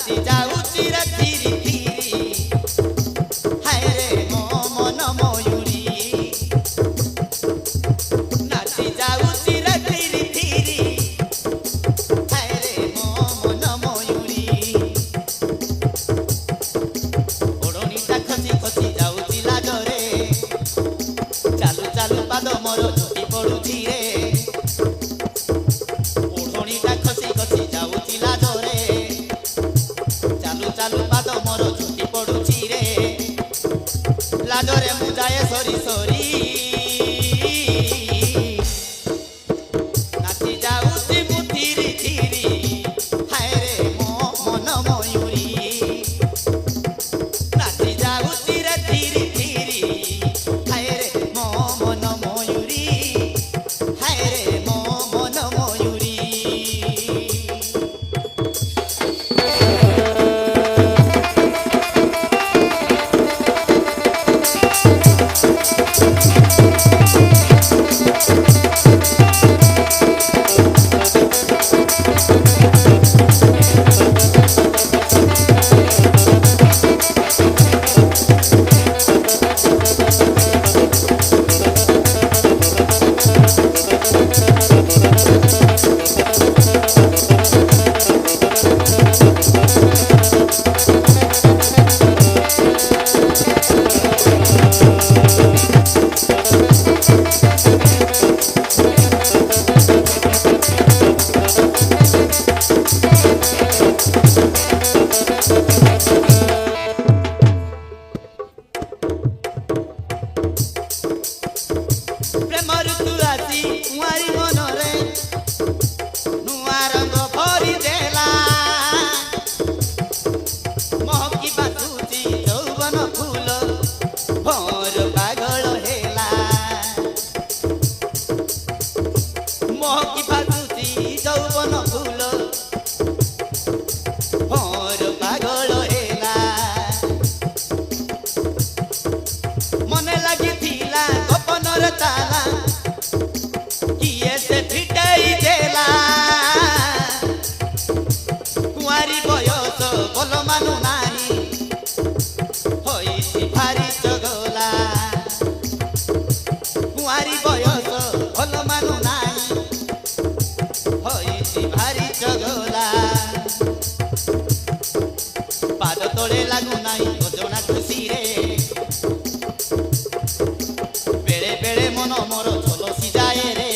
नाची जाऊची रे धीरी धीरी हाय रे मो मन मयूरी नाची जाऊची रे धीरी धीरी हाय रे मो मन मयूरी ओढ़णीटा खसी खसी जाऊची लाजरे चालू चालू पाद मोर झुटी पड़ुची रे ओढ़णीटा खसी खसी जाऊची लाजरे चालू चालू पाद मोर झुटी पड़ुची रे लाजरे मु जाए सरी सरी नाची जाऊची मु धीरी धीरी हाय रे मो मन मयूरी नाची जाऊची रे धीरी धीरी हाय रे मो मन मयूरी हाय रे मो मन मयूरी प्रेम ऋतु आसी कुआरी मनरे नुआ रंग भरी देला महकी बासुची यौवन फूल भोर पागल हेला महकी बासुची यौवन फूल भोर पागल हेला मने लगी थिला गोपनर ताला किए से फिटाई देला कुआरी बयस बोल मानु नाही होई भारी चगला कुआरी बयस बोल मानु नाही होई भारी चगला पाद तोड़े लागू नाही ओजना खुशी रे बेड़े बेड़े मन मोर झलसी जाए रे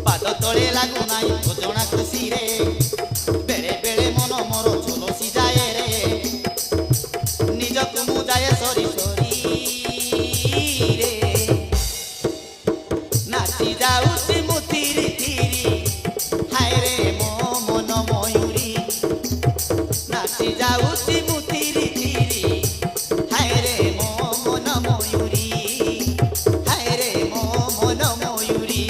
पाद तले लागू नाई ओजना खुशी रे बेड़े बेड़े मन मोर झलसी जाए रे निजकु मु जाए सरी सरी रे नाची जाऊची मु धीरी धीरी हाय रे मो मन मयूरी नाची जाऊची मु धीरी धीरी हाय रे मो मन मयूरी हाय रे मो मन मयूरी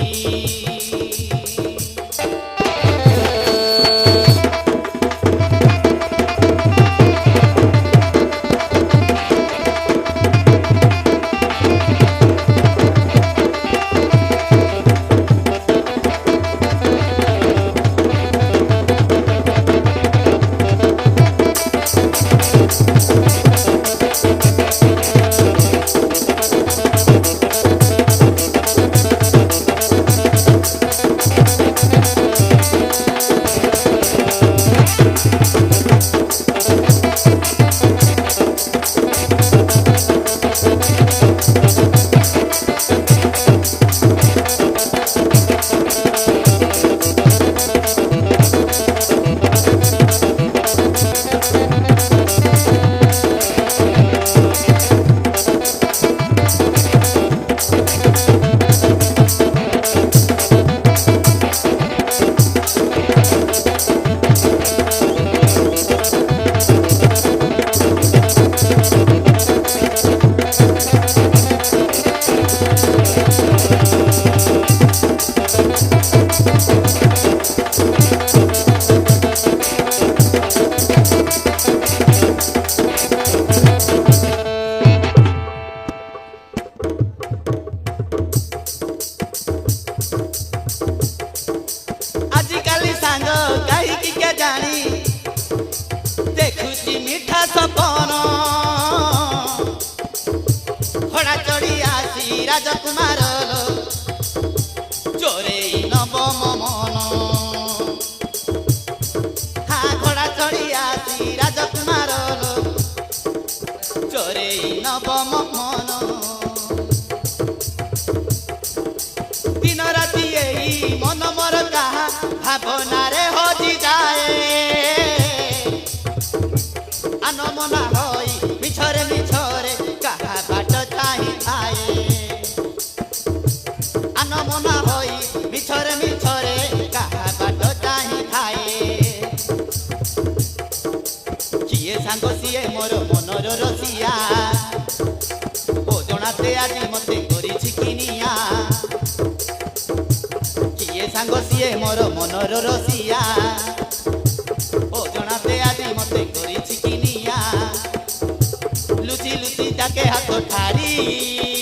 ଅନ୍ଧାରେ ହଜି ଯାଏ ଆନମନା ହୋଇ ମିଛରେ ମିଛରେ କାହା ବାଟ ଚାହିଁଥାଏ ଆନମନା ହୋଇ ମିଛରେ ମିଛରେ କାହା ବାଟ ଚାହିଁଥାଏ କିଏ ସାଙ୍ଗ ସିଏ ମୋର ମନର ରସିଆ ଓ ଜଣାତେ ଆଜି ମତେ କରିଛି କିନିଆ କିଏ ସାଙ୍ଗ ସିଏ ମୋର ମନର ରସିଆ ଓ ଜଣାତେ ଆଜି ମତେ କରିଛି କିନିଆ ଲୁଚି ଲୁଚି ତାକେ ହାତ ଠାରି